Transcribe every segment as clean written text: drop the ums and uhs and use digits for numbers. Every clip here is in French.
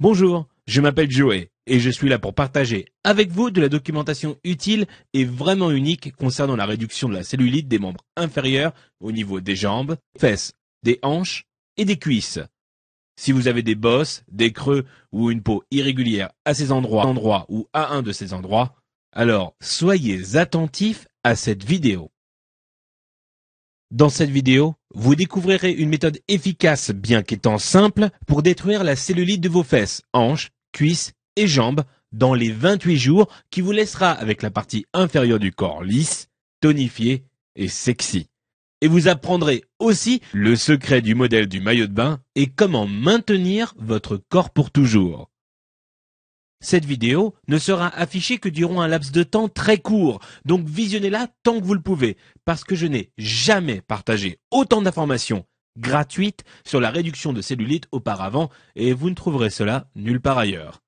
Bonjour, je m'appelle Joey et je suis là pour partager avec vous de la documentation utile et vraiment unique concernant la réduction de la cellulite des membres inférieurs au niveau des jambes, fesses, des hanches et des cuisses. Si vous avez des bosses, des creux ou une peau irrégulière à ces endroits ou à un de ces endroits, alors soyez attentifs à cette vidéo. Dans cette vidéo, vous découvrirez une méthode efficace, bien qu'étant simple, pour détruire la cellulite de vos fesses, hanches, cuisses et jambes dans les 28 jours qui vous laissera avec la partie inférieure du corps lisse, tonifiée et sexy. Et vous apprendrez aussi le secret du modèle du maillot de bain et comment maintenir votre corps pour toujours. Cette vidéo ne sera affichée que durant un laps de temps très court, donc visionnez-la tant que vous le pouvez, parce que je n'ai jamais partagé autant d'informations gratuites sur la réduction de cellulite auparavant, et vous ne trouverez cela nulle part ailleurs.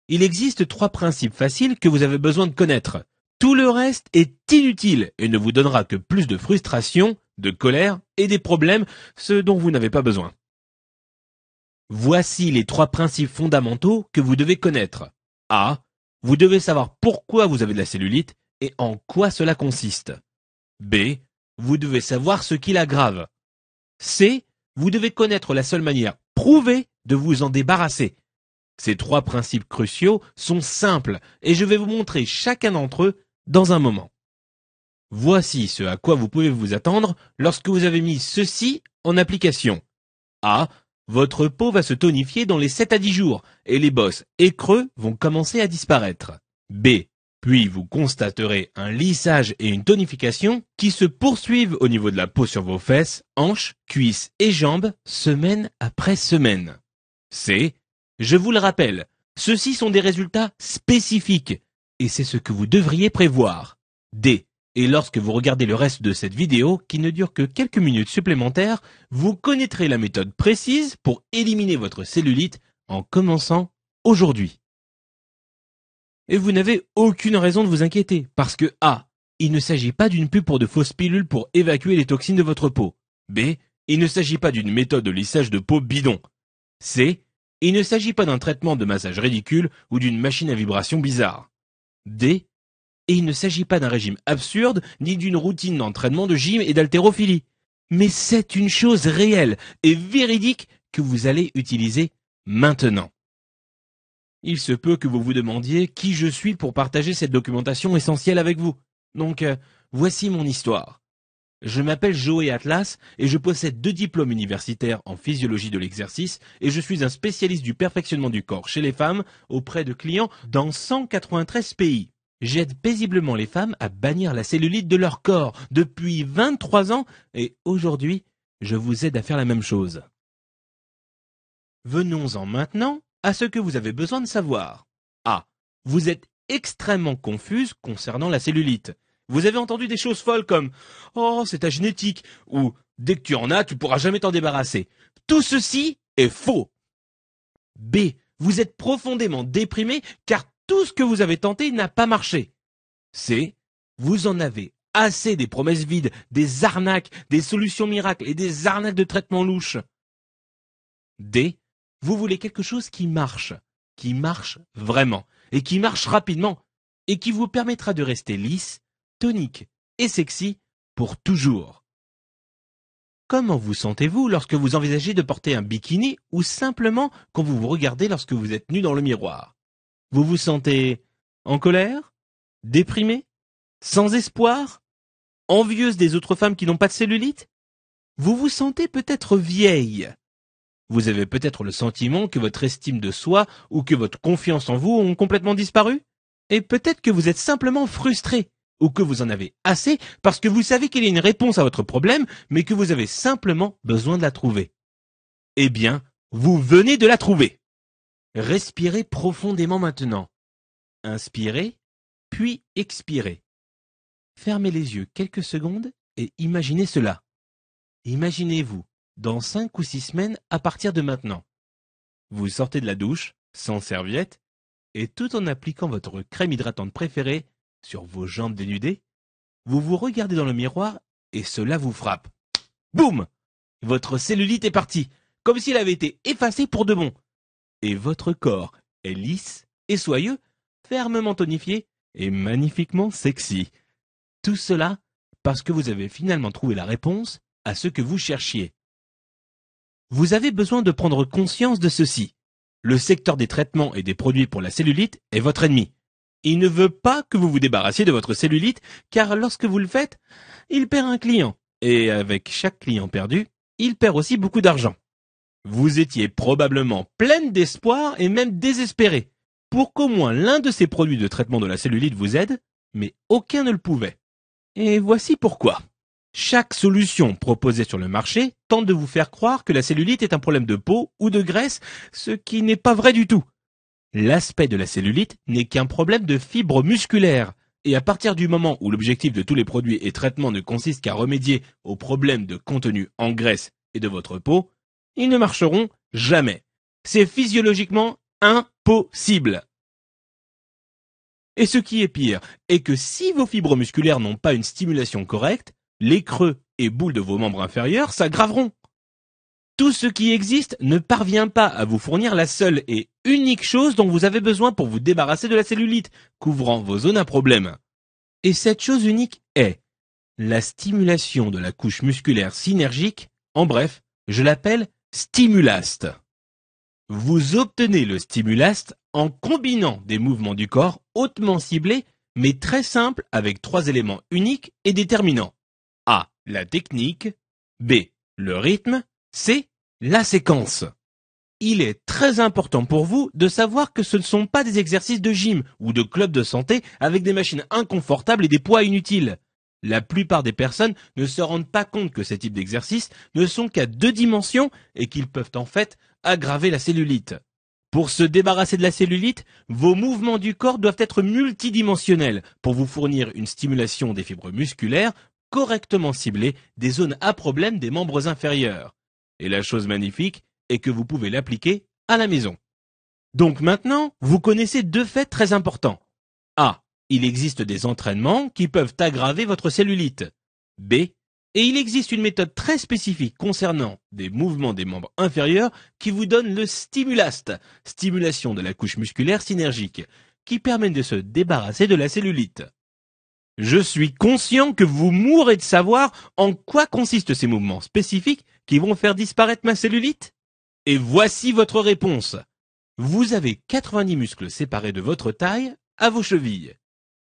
Il existe 3 principes faciles que vous avez besoin de connaître. Tout le reste est inutile et ne vous donnera que plus de frustration, de colère et des problèmes, ce dont vous n'avez pas besoin. Voici les 3 principes fondamentaux que vous devez connaître. A. Vous devez savoir pourquoi vous avez de la cellulite et en quoi cela consiste. B. Vous devez savoir ce qui l'aggrave. C. Vous devez connaître la seule manière prouvée de vous en débarrasser. Ces 3 principes cruciaux sont simples et je vais vous montrer chacun d'entre eux dans un moment. Voici ce à quoi vous pouvez vous attendre lorsque vous avez mis ceci en application. A. Votre peau va se tonifier dans les 7 à 10 jours et les bosses et creux vont commencer à disparaître. B. Puis vous constaterez un lissage et une tonification qui se poursuivent au niveau de la peau sur vos fesses, hanches, cuisses et jambes semaine après semaine. C. Je vous le rappelle, ceux-ci sont des résultats spécifiques et c'est ce que vous devriez prévoir. D. Et lorsque vous regardez le reste de cette vidéo, qui ne dure que quelques minutes supplémentaires, vous connaîtrez la méthode précise pour éliminer votre cellulite en commençant aujourd'hui. Et vous n'avez aucune raison de vous inquiéter, parce que A. Il ne s'agit pas d'une pub pour de fausses pilules pour évacuer les toxines de votre peau. B. Il ne s'agit pas d'une méthode de lissage de peau bidon. C. Il ne s'agit pas d'un traitement de massage ridicule ou d'une machine à vibration bizarre. D. Et il ne s'agit pas d'un régime absurde, ni d'une routine d'entraînement de gym et d'haltérophilie. Mais c'est une chose réelle et véridique que vous allez utiliser maintenant. Il se peut que vous vous demandiez qui je suis pour partager cette documentation essentielle avec vous. Donc, voici mon histoire. Je m'appelle Joey Atlas et je possède 2 diplômes universitaires en physiologie de l'exercice et je suis un spécialiste du perfectionnement du corps chez les femmes auprès de clients dans 193 pays. J'aide paisiblement les femmes à bannir la cellulite de leur corps depuis 23 ans et aujourd'hui, je vous aide à faire la même chose. Venons-en maintenant à ce que vous avez besoin de savoir. A. Vous êtes extrêmement confuse concernant la cellulite. Vous avez entendu des choses folles comme « Oh, c'est ta génétique » ou « Dès que tu en as, tu pourras jamais t'en débarrasser ». Tout ceci est faux. B. Vous êtes profondément déprimé car tout ce que vous avez tenté n'a pas marché. C. Vous en avez assez des promesses vides, des arnaques, des solutions miracles et des arnaques de traitement louche. D. Vous voulez quelque chose qui marche vraiment, et qui marche rapidement, et qui vous permettra de rester lisse, tonique et sexy pour toujours. Comment vous sentez-vous lorsque vous envisagez de porter un bikini ou simplement quand vous vous regardez lorsque vous êtes nu dans le miroir? Vous vous sentez en colère, déprimé, sans espoir, envieuse des autres femmes qui n'ont pas de cellulite? Vous vous sentez peut-être vieille. Vous avez peut-être le sentiment que votre estime de soi ou que votre confiance en vous ont complètement disparu? Et peut-être que vous êtes simplement frustré ou que vous en avez assez parce que vous savez qu'il y a une réponse à votre problème mais que vous avez simplement besoin de la trouver. Eh bien, vous venez de la trouver. Respirez profondément maintenant. Inspirez, puis expirez. Fermez les yeux quelques secondes et imaginez cela. Imaginez-vous dans 5 ou 6 semaines à partir de maintenant. Vous sortez de la douche, sans serviette, et tout en appliquant votre crème hydratante préférée sur vos jambes dénudées, vous vous regardez dans le miroir et cela vous frappe. Boum! Votre cellulite est partie, comme s'il avait été effacé pour de bon. et votre corps est lisse et soyeux, fermement tonifié et magnifiquement sexy. Tout cela parce que vous avez finalement trouvé la réponse à ce que vous cherchiez. Vous avez besoin de prendre conscience de ceci. Le secteur des traitements et des produits pour la cellulite est votre ennemi. Il ne veut pas que vous vous débarrassiez de votre cellulite, car lorsque vous le faites, il perd un client. Et avec chaque client perdu, il perd aussi beaucoup d'argent. Vous étiez probablement pleine d'espoir et même désespérée pour qu'au moins l'un de ces produits de traitement de la cellulite vous aide, mais aucun ne le pouvait. Et voici pourquoi. Chaque solution proposée sur le marché tente de vous faire croire que la cellulite est un problème de peau ou de graisse, ce qui n'est pas vrai du tout. L'aspect de la cellulite n'est qu'un problème de fibres musculaires. Et à partir du moment où l'objectif de tous les produits et traitements ne consiste qu'à remédier aux problèmes de contenu en graisse et de votre peau, ils ne marcheront jamais. C'est physiologiquement impossible. Et ce qui est pire est que si vos fibres musculaires n'ont pas une stimulation correcte, les creux et boules de vos membres inférieurs s'aggraveront. Tout ce qui existe ne parvient pas à vous fournir la seule et unique chose dont vous avez besoin pour vous débarrasser de la cellulite, couvrant vos zones à problème. Et cette chose unique est la stimulation de la couche musculaire synergique, en bref, je l'appelle Stimulast. Vous obtenez le Stimulast en combinant des mouvements du corps hautement ciblés, mais très simples avec 3 éléments uniques et déterminants. A. La technique. B. Le rythme. C. La séquence. Il est très important pour vous de savoir que ce ne sont pas des exercices de gym ou de club de santé avec des machines inconfortables et des poids inutiles. La plupart des personnes ne se rendent pas compte que ces types d'exercices ne sont qu'à 2 dimensions et qu'ils peuvent en fait aggraver la cellulite. Pour se débarrasser de la cellulite, vos mouvements du corps doivent être multidimensionnels pour vous fournir une stimulation des fibres musculaires correctement ciblée des zones à problème des membres inférieurs. Et la chose magnifique est que vous pouvez l'appliquer à la maison. Donc maintenant, vous connaissez 2 faits très importants. A. Il existe des entraînements qui peuvent aggraver votre cellulite. B. Et il existe une méthode très spécifique concernant des mouvements des membres inférieurs qui vous donne le Stimulast, stimulation de la couche musculaire synergique, qui permet de se débarrasser de la cellulite. Je suis conscient que vous mourrez de savoir en quoi consistent ces mouvements spécifiques qui vont faire disparaître ma cellulite. Et voici votre réponse. Vous avez 90 muscles séparés de votre taille à vos chevilles.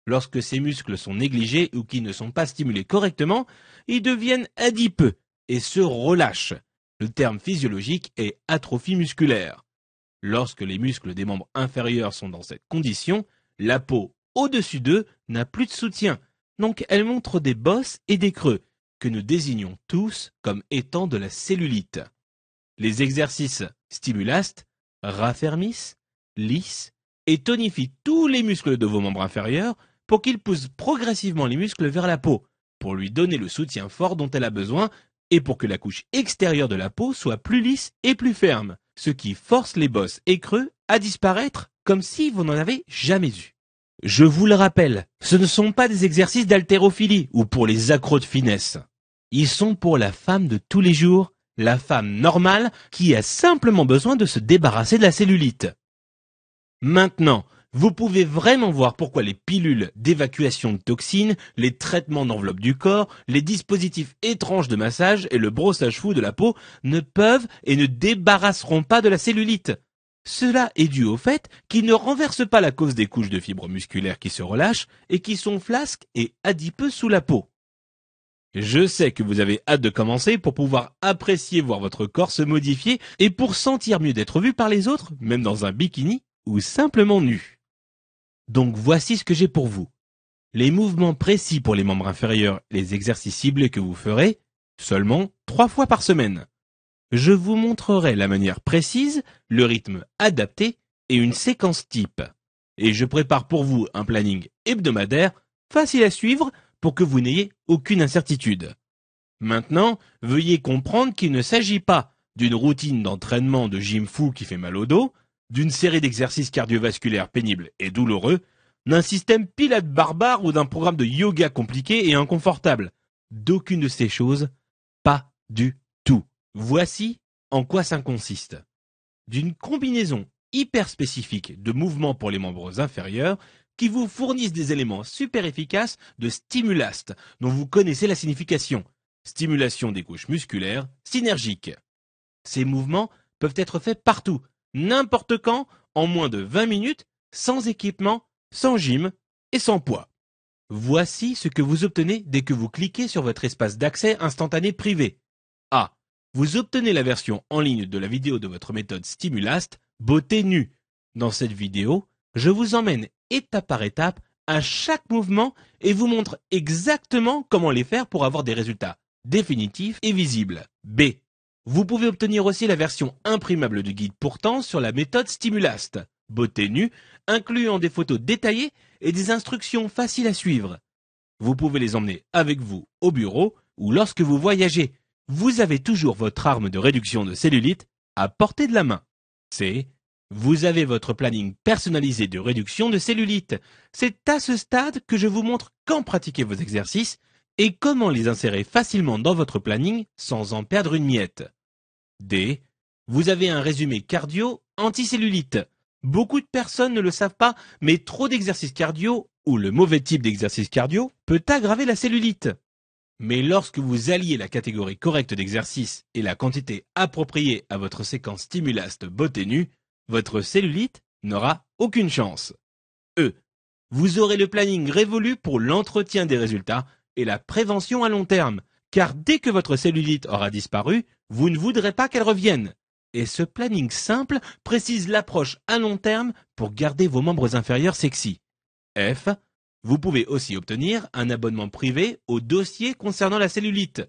Lorsque ces muscles sont négligés ou qui ne sont pas stimulés correctement, ils deviennent adipeux et se relâchent. Le terme physiologique est atrophie musculaire. Lorsque les muscles des membres inférieurs sont dans cette condition, la peau au-dessus d'eux n'a plus de soutien, donc elle montre des bosses et des creux, que nous désignons tous comme étant de la cellulite. Les exercices Stimulast raffermissent, lissent et tonifient tous les muscles de vos membres inférieurs pour qu'ils poussent progressivement les muscles vers la peau, pour lui donner le soutien fort dont elle a besoin et pour que la couche extérieure de la peau soit plus lisse et plus ferme, ce qui force les bosses et creux à disparaître comme si vous n'en avez jamais eu. Je vous le rappelle, ce ne sont pas des exercices d'haltérophilie ou pour les accros de finesse. Ils sont pour la femme de tous les jours, la femme normale qui a simplement besoin de se débarrasser de la cellulite. Maintenant, vous pouvez vraiment voir pourquoi les pilules d'évacuation de toxines, les traitements d'enveloppe du corps, les dispositifs étranges de massage et le brossage fou de la peau ne peuvent et ne débarrasseront pas de la cellulite. Cela est dû au fait qu'ils ne renversent pas la cause des couches de fibres musculaires qui se relâchent et qui sont flasques et adipeux sous la peau. Je sais que vous avez hâte de commencer pour pouvoir apprécier voir votre corps se modifier et pour sentir mieux d'être vu par les autres, même dans un bikini ou simplement nu. Donc voici ce que j'ai pour vous. Les mouvements précis pour les membres inférieurs, les exercices ciblés que vous ferez, seulement 3 fois par semaine. Je vous montrerai la manière précise, le rythme adapté et une séquence type. Et je prépare pour vous un planning hebdomadaire, facile à suivre pour que vous n'ayez aucune incertitude. Maintenant, veuillez comprendre qu'il ne s'agit pas d'une routine d'entraînement de gym fou qui fait mal au dos, d'une série d'exercices cardiovasculaires pénibles et douloureux, d'un système Pilates barbare ou d'un programme de yoga compliqué et inconfortable. D'aucune de ces choses, pas du tout. Voici en quoi ça consiste. D'une combinaison hyper spécifiques de mouvements pour les membres inférieurs qui vous fournissent des éléments super efficaces de stimulast, dont vous connaissez la signification. Stimulation des couches musculaires synergiques. Ces mouvements peuvent être faits partout, n'importe quand, en moins de 20 minutes, sans équipement, sans gym et sans poids. Voici ce que vous obtenez dès que vous cliquez sur votre espace d'accès instantané privé. A. Vous obtenez la version en ligne de la vidéo de votre méthode Stimulast, beauté nue. Dans cette vidéo, je vous emmène étape par étape à chaque mouvement et vous montre exactement comment les faire pour avoir des résultats définitifs et visibles. B. Vous pouvez obtenir aussi la version imprimable du guide pourtant sur la méthode Stimulast, beauté nue, incluant des photos détaillées et des instructions faciles à suivre. Vous pouvez les emmener avec vous au bureau ou lorsque vous voyagez. Vous avez toujours votre arme de réduction de cellulite à portée de la main. C. Vous avez votre planning personnalisé de réduction de cellulite. C'est à ce stade que je vous montre quand pratiquer vos exercices et comment les insérer facilement dans votre planning sans en perdre une miette. D. Vous avez un résumé cardio anticellulite. Beaucoup de personnes ne le savent pas, mais trop d'exercices cardio ou le mauvais type d'exercice cardio peut aggraver la cellulite. Mais lorsque vous alliez la catégorie correcte d'exercice et la quantité appropriée à votre séquence Stimulast beauté nue, votre cellulite n'aura aucune chance. E. Vous aurez le planning révolu pour l'entretien des résultats et la prévention à long terme, car dès que votre cellulite aura disparu, vous ne voudrez pas qu'elle revienne. Et ce planning simple précise l'approche à long terme pour garder vos membres inférieurs sexy. F. Vous pouvez aussi obtenir un abonnement privé au dossier concernant la cellulite.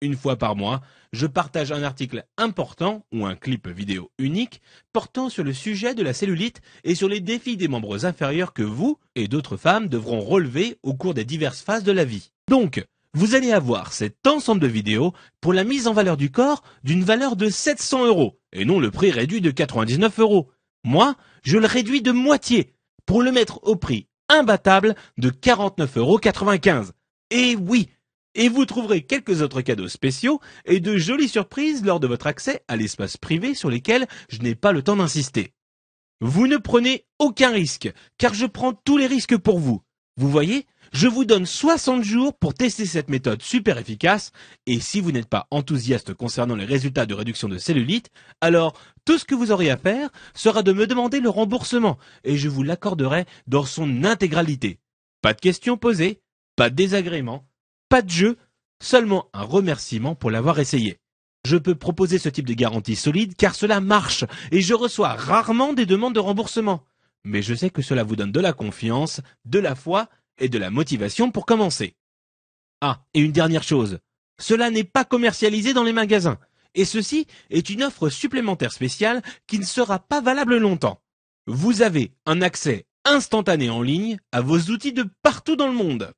Une fois par mois, je partage un article important ou un clip vidéo unique portant sur le sujet de la cellulite et sur les défis des membres inférieurs que vous et d'autres femmes devront relever au cours des diverses phases de la vie. Donc, vous allez avoir cet ensemble de vidéos pour la mise en valeur du corps d'une valeur de 700 € et non le prix réduit de 99 €. Moi, je le réduis de moitié pour le mettre au prix imbattable de 49,95 €. Et oui, et vous trouverez quelques autres cadeaux spéciaux et de jolies surprises lors de votre accès à l'espace privé sur lesquels je n'ai pas le temps d'insister. Vous ne prenez aucun risque, car je prends tous les risques pour vous. Vous voyez, je vous donne 60 jours pour tester cette méthode super efficace, et si vous n'êtes pas enthousiaste concernant les résultats de réduction de cellulite, alors tout ce que vous aurez à faire sera de me demander le remboursement, et je vous l'accorderai dans son intégralité. Pas de questions posées, pas de désagréments, pas de jeu, seulement un remerciement pour l'avoir essayé. Je peux proposer ce type de garantie solide car cela marche et je reçois rarement des demandes de remboursement. Mais je sais que cela vous donne de la confiance, de la foi et de la motivation pour commencer. Ah, et une dernière chose. Cela n'est pas commercialisé dans les magasins. Et ceci est une offre supplémentaire spéciale qui ne sera pas valable longtemps. Vous avez un accès instantané en ligne à vos outils de partout dans le monde.